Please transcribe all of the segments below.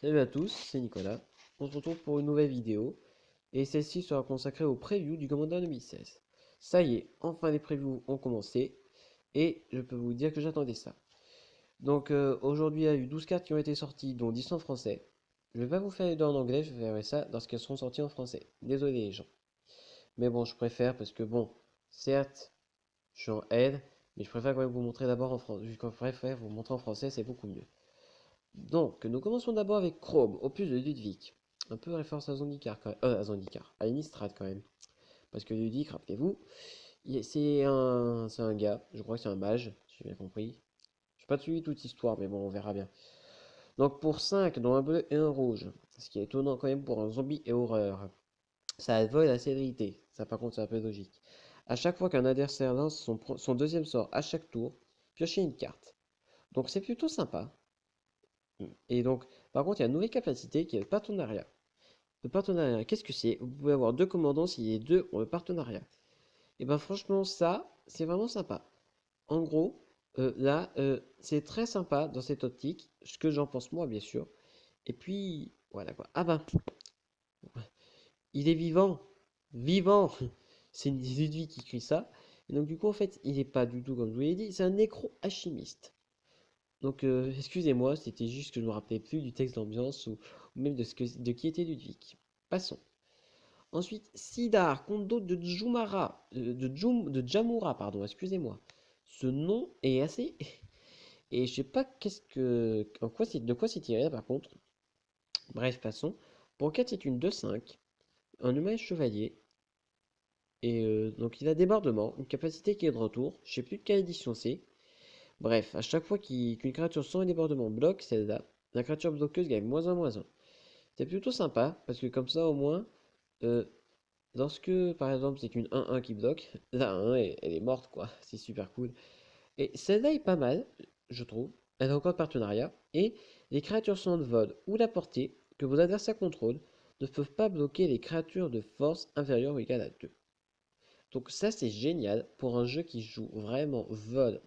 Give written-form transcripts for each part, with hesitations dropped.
Salut à tous, c'est Nicolas. On se retrouve pour une nouvelle vidéo et celle-ci sera consacrée au preview du Commander 2016. Ça y est, enfin les previews ont commencé et je peux vous dire que j'attendais ça. Donc aujourd'hui il y a eu 12 cartes qui ont été sorties dont 10 en français. Je vais pas vous faire les deux en anglais, je ferai ça lorsqu'elles seront sorties en français. Désolé les gens. Mais bon, je préfère parce que bon, certes, je suis en aide, mais je préfère quand même vous montrer d'abord en français. Je préfère vous montrer en français, c'est beaucoup mieux. Donc, nous commençons d'abord avec Chrome, opus de Ludwig. Un peu référence à Zendikar quand même. À Zendikar, à Innistrad quand même. Parce que Ludwig, rappelez-vous, c'est un gars, je crois que c'est un mage, si j'ai bien compris. Je n'ai pas suivi toute l'histoire, mais bon, on verra bien. Donc pour 5, dont un bleu et un rouge. Ce qui est étonnant quand même pour un zombie et horreur. Ça vole la célérité. Ça par contre c'est un peu logique. À chaque fois qu'un adversaire lance son deuxième sort à chaque tour, piochez une carte. Donc c'est plutôt sympa. Et donc, par contre, il y a une nouvelle capacité qui est le partenariat. Le partenariat, qu'est-ce que c'est? Vous pouvez avoir deux commandants si les deux ont le partenariat. Et ben franchement, ça, c'est vraiment sympa. En gros, là, c'est très sympa dans cette optique, ce que j'en pense moi, bien sûr. Et puis, voilà quoi. Ah ben, il est vivant! Vivant! C'est Ludwig qui crie ça. Et donc, du coup, en fait, il n'est pas du tout comme je vous l'ai dit, c'est un nécro-alchimiste. Donc, excusez-moi, c'était juste que je me rappelais plus du texte d'ambiance ou même de qui était Ludwig. Passons. Ensuite, Sidar, Kondo de Jumara, de Jamura, pardon, excusez-moi. Ce nom est assez. Et je sais pas de quoi c'est tiré par contre. Bref, passons. Pour 4, c'est une 2-5, un humain chevalier. Et donc il a débordement, une capacité qui est de retour. Je sais plus de quelle édition c'est. Bref, à chaque fois qu'une créature sans débordement bloque celle-là, la créature bloqueuse gagne -1/-1. C'est plutôt sympa, parce que comme ça au moins, euh, lorsque par exemple c'est une 1-1 qui bloque, la 1 elle est morte quoi, c'est super cool. Et celle-là est pas mal, je trouve. Elle a encore de partenariat, et les créatures sans vol ou la portée que vos adversaires contrôlent ne peuvent pas bloquer les créatures de force inférieure ou égale à 2. Donc ça c'est génial pour un jeu qui joue vraiment vol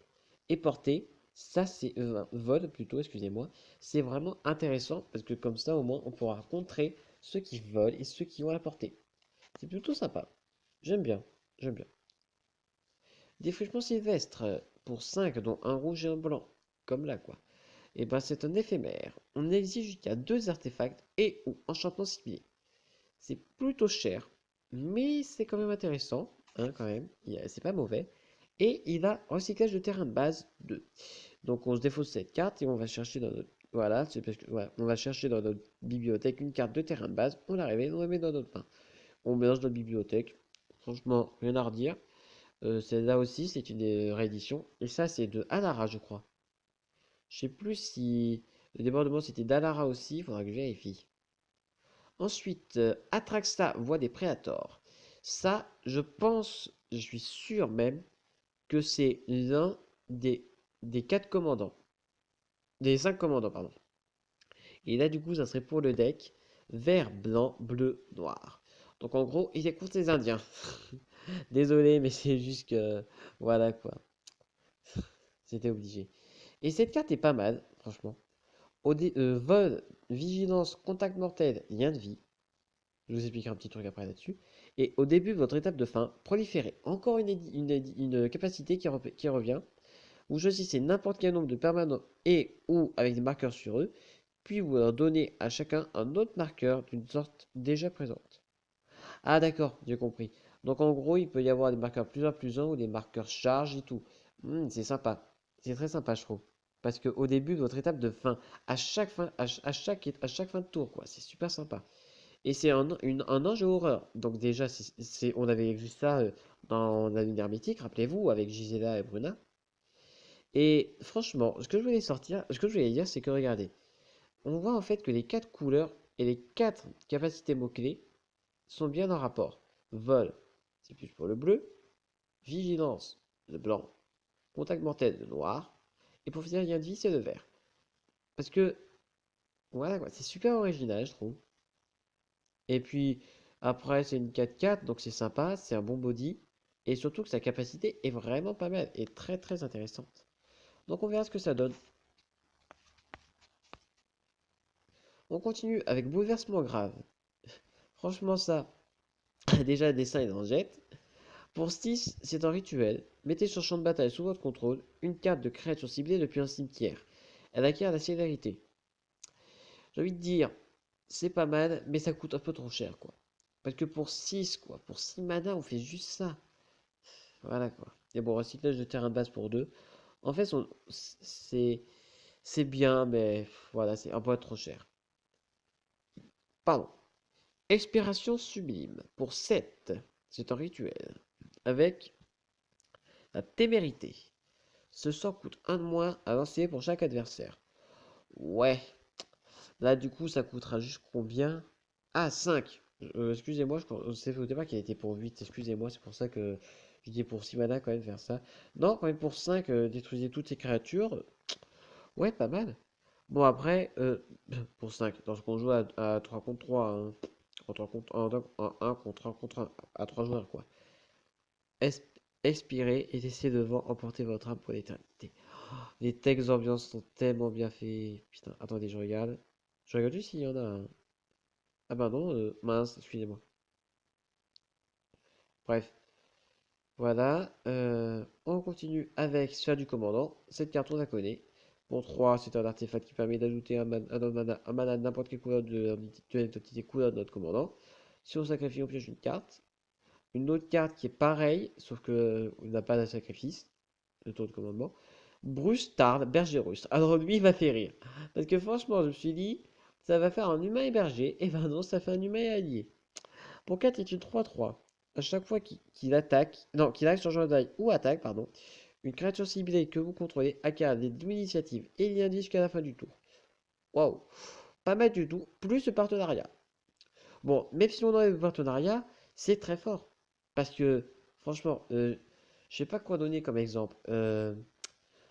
et portée. Ça c'est vol plutôt, excusez-moi. C'est vraiment intéressant parce que comme ça au moins on pourra contrer ceux qui volent et ceux qui ont la portée. C'est plutôt sympa. J'aime bien, j'aime bien. Défrichement sylvestre pour 5 dont un rouge et un blanc. Comme là quoi. Et ben c'est un éphémère. On exige jusqu'à 2 artefacts et ou enchantements ciblés. C'est plutôt cher, mais c'est quand même intéressant, hein, quand même. C'est pas mauvais. Et il a recyclage de terrain de base 2. Donc on se défausse cette carte et on va chercher dans notre. Voilà, c'est parce que voilà, on va chercher dans notre bibliothèque une carte de terrain de base, on la révèle, on la met dans notre main. On mélange notre bibliothèque. Franchement, rien à redire. Celle-là aussi, c'est une réédition. Et ça, c'est de Alara, je crois. Je sais plus si le débordement c'était d'Alara aussi, il faudra que je vérifie. Ensuite, Atraxa, voix des Préators. Ça, je pense, je suis sûr même que c'est l'un des 4 commandants. Des 5 commandants, pardon. Et là, du coup, ça serait pour le deck vert, blanc, bleu, noir. Donc en gros, il est contre les Indiens. Désolé, mais c'est juste que. Voilà quoi. C'était obligé. Et cette carte est pas mal, franchement. Vol, vigilance, contact mortel, lien de vie. Je vous expliquerai un petit truc après là-dessus. Et au début de votre étape de fin, proliférez encore une capacité qui revient. Vous choisissez n'importe quel nombre de permanents et ou avec des marqueurs sur eux, puis vous leur donnez à chacun un autre marqueur d'une sorte déjà présente. Ah d'accord, j'ai compris. Donc en gros, il peut y avoir des marqueurs +1/+1 ou des marqueurs charge et tout. C'est sympa. C'est très sympa, je trouve. Parce qu'au début de votre étape de fin, à chaque fin de tour, quoi, c'est super sympa. Et c'est un ange horreur. Donc déjà, on avait vu ça dans la lune hermétique, rappelez-vous, avec Gisela et Bruna. Et franchement, ce que je voulais dire, c'est que regardez, on voit en fait que les 4 couleurs et les 4 capacités mots-clés sont bien en rapport. Vol, c'est plus pour le bleu. Vigilance, le blanc. Contact mortel, le noir. Et pour finir, lien de vie, c'est le vert. Parce que, voilà quoi, c'est super original, je trouve. Et puis, après, c'est une 4-4, donc c'est sympa, c'est un bon body. Et surtout que sa capacité est vraiment pas mal et très très intéressante. Donc on verra ce que ça donne. On continue avec bouleversement grave. Franchement, ça, déjà, le dessin est en jette. Pour 6, c'est un rituel. Mettez sur champ de bataille sous votre contrôle une carte de créature ciblée depuis un cimetière. Elle acquiert la sévérité. J'ai envie de dire, c'est pas mal, mais ça coûte un peu trop cher, quoi. Parce que pour 6 quoi, pour 6 mana, on fait juste ça. Voilà, quoi. Et bon, recyclage de terrain de base pour 2. En fait, c'est bien, mais voilà, c'est un peu trop cher. Pardon. Expiration sublime pour 7. C'est un rituel. Avec la témérité. Ce sort coûte 1 de moins à lancer pour chaque adversaire. Ouais. Là, du coup, ça coûtera juste combien? Ah, 5. Excusez-moi, je sais au départ qu'il était pour 8. Excusez-moi, c'est pour ça que je dis pour 6 mana quand même faire ça. Non, quand même pour 5, détruisez toutes ces créatures. Ouais, pas mal. Bon, après, pour 5, lorsqu'on joue à 3 contre 3, hein, en 3 contre 1 contre 1 à 3 joueurs, quoi. Expirez et laissez le vent emporter votre âme pour l'éternité. Les textes d'ambiance sont tellement bien faits. Putain, attendez, je regarde. Je regarde juste s'il y en a un. Ah bah non, mince, excusez-moi. Bref, voilà. On continue avec Sphère du Commandant. Cette carte, on la connaît. Pour 3, c'est un artefact qui permet d'ajouter un mana de n'importe quelle couleur de l'entité couleur de notre commandant. Si on sacrifie, on pioche une carte. Une autre carte qui est pareille, sauf que on n'a pas de sacrifice, de tour de commandement. Bruce Tard, berger russe. Alors lui, il m'a fait rire. Parce que franchement, je me suis dit, ça va faire un humain et berger. Et ben non, ça fait un humain et allié. Pour 4 est une 3-3. À chaque fois qu'il attaque, non, qu'il arrive sur jeu de ou attaque, pardon, une créature ciblée que vous contrôlez acquiert des doubles initiatives et il y a jusqu'à la fin du tour. Waouh, pas mal du tout, plus le partenariat. Bon, même si on enlève le partenariat, c'est très fort. Parce que, franchement, je sais pas quoi donner comme exemple.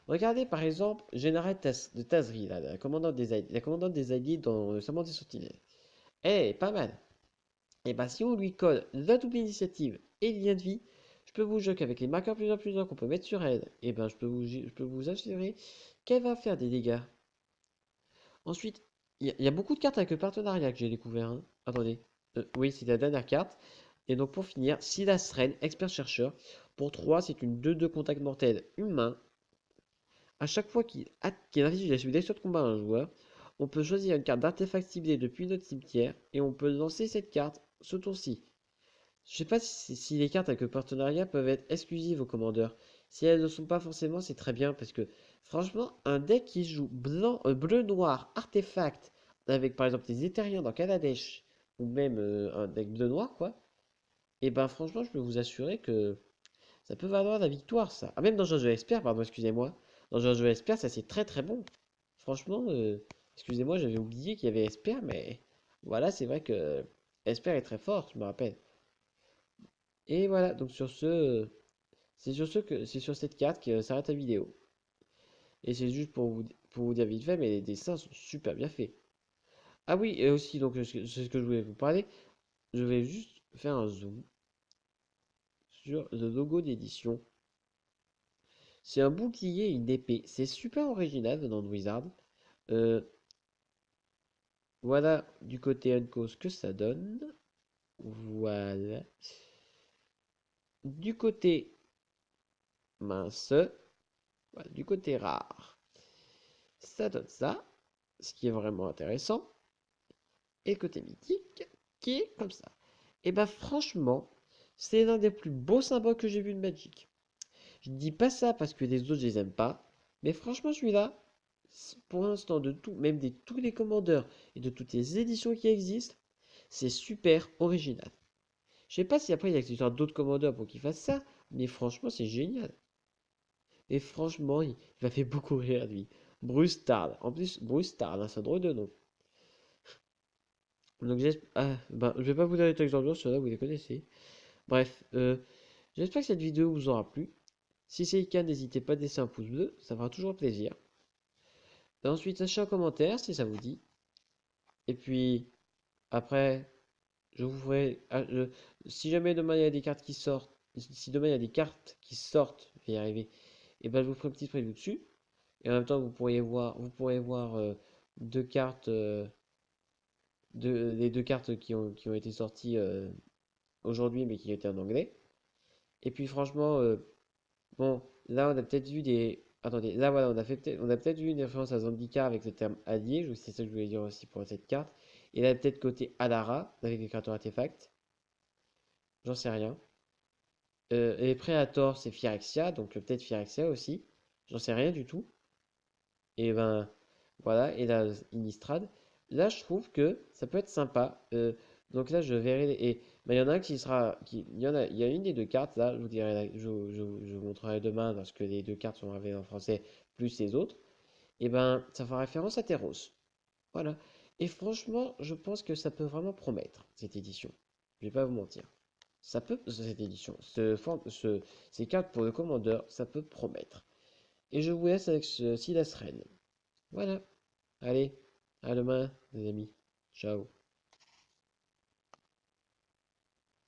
Regardez par exemple Général de Tazri, la commandante des alliés dans le Serment des Sentinelles. Elle est pas mal. Et bah si on lui colle la double initiative et le lien de vie, je peux vous dire qu'avec les marqueurs plus 1 qu'on peut mettre sur elle, et ben je peux vous assurer qu'elle va faire des dégâts. Ensuite, il y a beaucoup de cartes avec le partenariat que j'ai découvert, hein. Attendez. Oui, c'est la dernière carte. Et donc pour finir, Silas Ren, expert chercheur. Pour 3, c'est une 2-2 contact mortel humain. À chaque fois qu'il inflige la subjection de combat à un joueur, on peut choisir une carte d'artefact ciblé depuis notre cimetière et on peut lancer cette carte ce tour-ci. Je sais pas si les cartes avec le partenariat peuvent être exclusives aux commandeurs. Si elles ne le sont pas forcément, c'est très bien parce que franchement, un deck qui joue bleu, noir, artefact, avec par exemple des Éthériens dans Kaladesh, ou même un deck bleu noir, quoi, et ben franchement, je peux vous assurer que ça peut valoir la victoire, ça. Ah, même dans un jeu expert, pardon, excusez-moi. Dans un jeu expert, ça c'est très très bon. Franchement, excusez-moi, j'avais oublié qu'il y avait expert, mais voilà, c'est vrai que expert est très fort, je me rappelle. Et voilà, donc sur ce, c'est sur cette carte que s'arrête la vidéo. Et c'est juste pour vous dire vite fait, mais les dessins sont super bien faits. Ah oui, et aussi, donc c'est ce que je voulais vous parler. Je vais juste faire un zoom sur le logo d'édition. C'est un bouclier et une épée. C'est super original venant de Wizard. Euh, voilà du côté Uncos ce que ça donne. Voilà. Du côté mince, voilà, du côté rare, ça donne ça, ce qui est vraiment intéressant. Et le côté mythique, qui est comme ça. Et bah franchement, c'est l'un des plus beaux symboles que j'ai vu de Magic. Je dis pas ça parce que les autres je les aime pas, mais franchement celui-là, pour l'instant de tout, même de tous les commandeurs et de toutes les éditions qui existent, c'est super original. Je sais pas si après il existera d'autres commandeurs pour qu'ils fassent ça, mais franchement c'est génial. Et franchement, il m'a fait beaucoup rire lui. Bruce Tard. En plus, Bruce Tard, hein, c'est un drôle de nom. Donc je vais pas vous donner les textes d'ambiance, ceux-là vous les connaissez. Bref, j'espère que cette vidéo vous aura plu. Si c'est le cas, n'hésitez pas à laisser un pouce bleu, ça fera toujours plaisir. Et ensuite, lâchez un commentaire si ça vous dit. Et puis, après, je vous ferai. Si jamais demain il y a des cartes qui sortent, si demain il y a des cartes qui sortent, je vais y arriver, et ben je vous ferai une petite preview dessus. Et en même temps, vous pourrez voir deux cartes. les deux cartes qui ont été sorties aujourd'hui, mais qui étaient en anglais. Et puis franchement, bon, là on a peut-être vu des. Attendez, là voilà, on a peut-être vu une référence à Zendikar avec le terme allié, c'est ça que je voulais dire aussi pour cette carte. Et là peut-être côté Alara, avec les cartes artefacts, j'en sais rien. Et Predator, c'est Phyrexia, donc peut-être Phyrexia aussi, j'en sais rien du tout. Et ben voilà, et là, Innistrad. Là, je trouve que ça peut être sympa. Donc là, je verrai. Et ben, il y en a un qui sera. Il y a une des deux cartes, là, je vous dirai, je vous montrerai demain parce que les deux cartes sont gravées en français, plus les autres. Et ben, ça fera référence à Terros. Voilà. Et franchement, je pense que ça peut vraiment promettre, cette édition. Je vais pas vous mentir. Ça peut, cette édition, ces cartes pour le commandeur, ça peut promettre. Et je vous laisse avec ce Silas Reine. Voilà. Allez, à demain, les amis. Ciao.